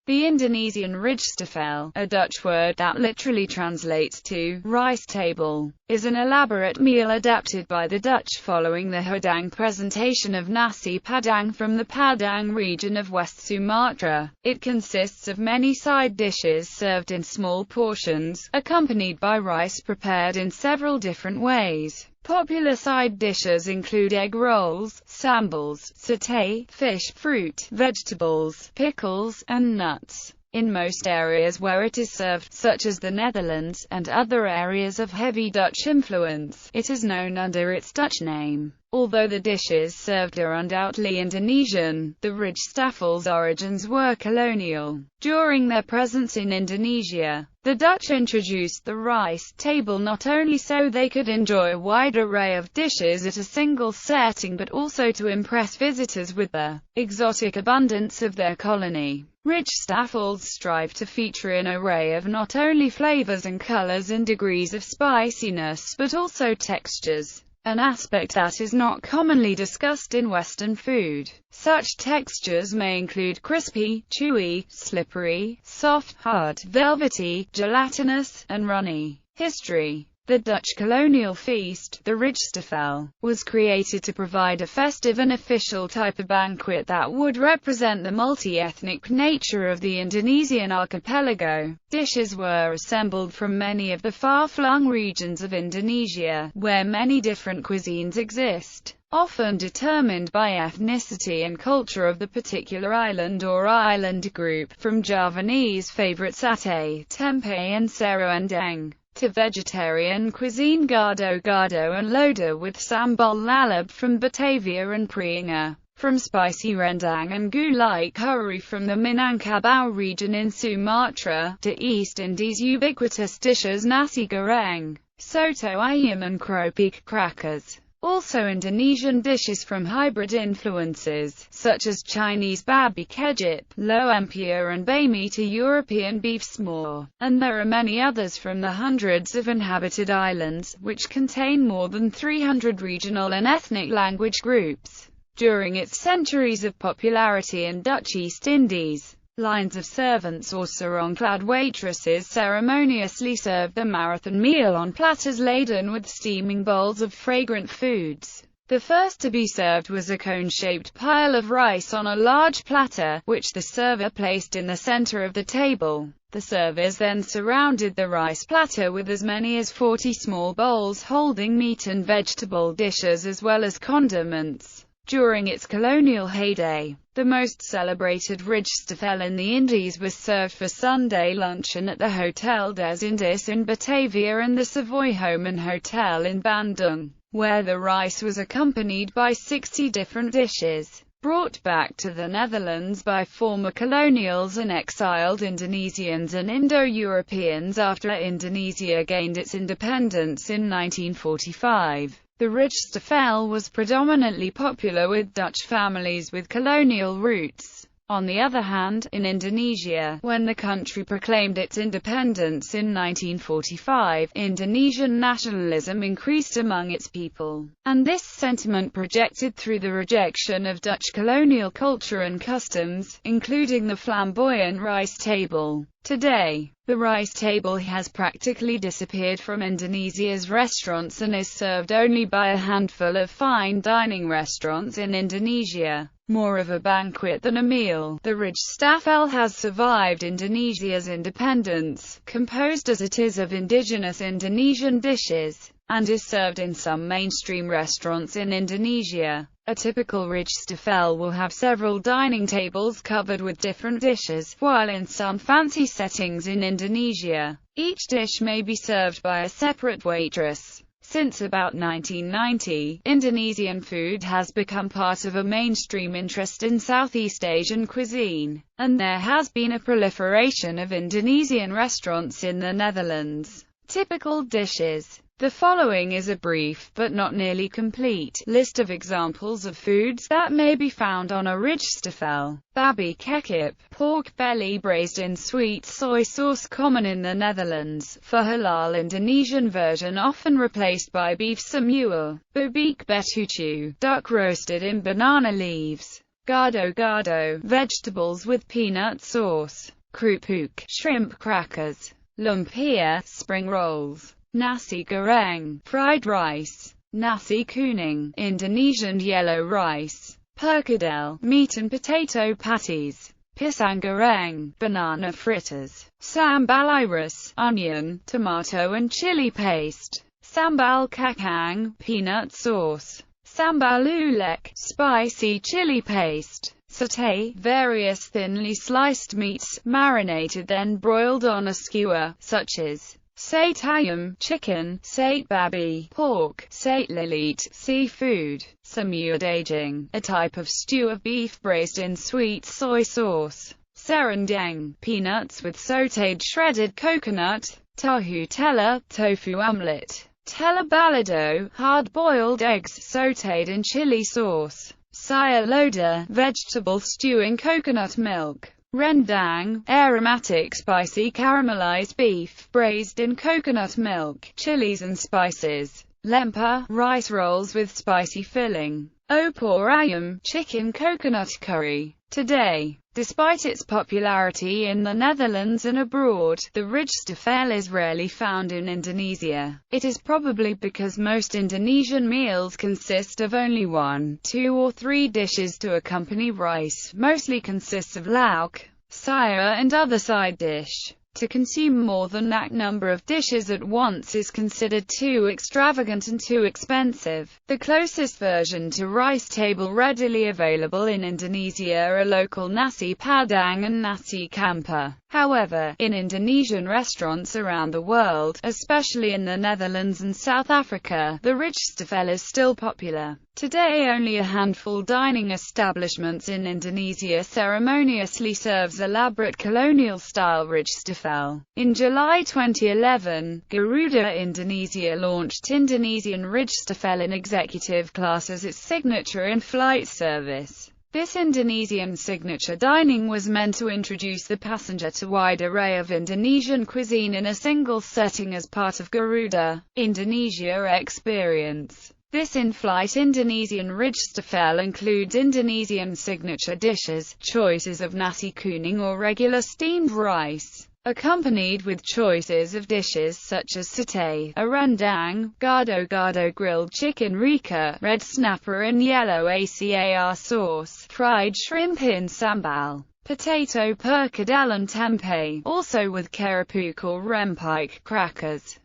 The Indonesian Rijsttafel, a Dutch word that literally translates to rice table, is an elaborate meal adapted by the Dutch following the Hadang presentation of nasi Padang from the Padang region of West Sumatra. It consists of many side dishes served in small portions, accompanied by rice prepared in several different ways. Popular side dishes include egg rolls, sambals, satay, fish, fruit, vegetables, pickles, and nuts. In most areas where it is served, such as the Netherlands, and other areas of heavy Dutch influence, it is known under its Dutch name. Although the dishes served are undoubtedly Indonesian, the Rijsttafel's origins were colonial. During their presence in Indonesia, the Dutch introduced the rice table not only so they could enjoy a wide array of dishes at a single setting but also to impress visitors with the exotic abundance of their colony. Rijsttafels strive to feature an array of not only flavors and colors and degrees of spiciness but also textures, an aspect that is not commonly discussed in Western food. Such textures may include crispy, chewy, slippery, soft, hard, velvety, gelatinous, and runny. History. The Dutch colonial feast, the Rijsttafel, was created to provide a festive and official type of banquet that would represent the multi-ethnic nature of the Indonesian archipelago. Dishes were assembled from many of the far-flung regions of Indonesia, where many different cuisines exist, often determined by ethnicity and culture of the particular island or island group, from Javanese favorite satay, tempeh and serundeng, to vegetarian cuisine gado-gado and loda with sambal lalap from Batavia and Priengar, from spicy rendang and gulai curry from the Minangkabau region in Sumatra, to East Indies ubiquitous dishes nasi goreng, soto ayam and keropok crackers. Also Indonesian dishes from hybrid influences, such as Chinese babi kejip, lumpia and bami to European beef s'more, and there are many others from the hundreds of inhabited islands, which contain more than 300 regional and ethnic language groups. During its centuries of popularity in Dutch East Indies, lines of servants or sarong-clad waitresses ceremoniously served the marathon meal on platters laden with steaming bowls of fragrant foods. The first to be served was a cone-shaped pile of rice on a large platter, which the server placed in the center of the table. The servers then surrounded the rice platter with as many as 40 small bowls holding meat and vegetable dishes as well as condiments. During its colonial heyday, the most celebrated Rijsttafel in the Indies was served for Sunday luncheon at the Hotel des Indes in Batavia and the Savoy Home and Hotel in Bandung, where the rice was accompanied by 60 different dishes, brought back to the Netherlands by former colonials and exiled Indonesians and Indo-Europeans after Indonesia gained its independence in 1945. The Rijsttafel was predominantly popular with Dutch families with colonial roots. On the other hand, in Indonesia, when the country proclaimed its independence in 1945, Indonesian nationalism increased among its people, and this sentiment projected through the rejection of Dutch colonial culture and customs, including the flamboyant rice table. Today, the rice table has practically disappeared from Indonesia's restaurants and is served only by a handful of fine dining restaurants in Indonesia. More of a banquet than a meal, the Rijsttafel has survived Indonesia's independence, composed as it is of indigenous Indonesian dishes, and is served in some mainstream restaurants in Indonesia. A typical Rijsttafel will have several dining tables covered with different dishes, while in some fancy settings in Indonesia, each dish may be served by a separate waitress. Since about 1990, Indonesian food has become part of a mainstream interest in Southeast Asian cuisine, and there has been a proliferation of Indonesian restaurants in the Netherlands. Typical dishes. The following is a brief, but not nearly complete, list of examples of foods that may be found on a Rijsttafel. Babi kekip, pork belly braised in sweet soy sauce common in the Netherlands, for halal Indonesian version often replaced by beef semur. Bebek betutu, duck roasted in banana leaves. gado gado, vegetables with peanut sauce, kerupuk, shrimp crackers, lumpia, spring rolls, nasi goreng, fried rice, nasi kuning, Indonesian yellow rice, perkedel, meat and potato patties, pisang goreng, banana fritters, sambal iris, onion, tomato and chili paste, sambal kacang, peanut sauce, sambal ulek, spicy chili paste, satay, various thinly sliced meats, marinated then broiled on a skewer, such as sate ayam, chicken, sate babi, pork, sate lilit, seafood, semur daging, a type of stew of beef braised in sweet soy sauce, serundeng, peanuts with sautéed shredded coconut, tahu tela, tofu omelette, tela balado, hard-boiled eggs sautéed in chili sauce, sayur loda, vegetable stew in coconut milk, rendang, aromatic spicy caramelized beef, braised in coconut milk, chilies and spices, lemper, rice rolls with spicy filling, opor ayam, chicken coconut curry. Today, despite its popularity in the Netherlands and abroad, the Rijsttafel is rarely found in Indonesia. It is probably because most Indonesian meals consist of only 1, 2 or 3 dishes to accompany rice, mostly consists of lauk, sayur and other side dish. To consume more than that number of dishes at once is considered too extravagant and too expensive. The closest version to rice table readily available in Indonesia are local nasi padang and nasi campur. However, in Indonesian restaurants around the world, especially in the Netherlands and South Africa, the Rijsttafel is still popular. Today only a handful dining establishments in Indonesia ceremoniously serves elaborate colonial-style Rijsttafel. In July 2011, Garuda Indonesia launched Indonesian Rijsttafel in executive class as its signature in-flight service. This Indonesian signature dining was meant to introduce the passenger to a wide array of Indonesian cuisine in a single setting as part of Garuda Indonesia experience. This in-flight Indonesian Rijsttafel includes Indonesian signature dishes, choices of nasi kuning or regular steamed rice, accompanied with choices of dishes such as satay, a rendang, gado-gado grilled chicken rika, red snapper in yellow acar sauce, fried shrimp in sambal, potato perkedel and tempeh, also with kerupuk or rempeyek crackers.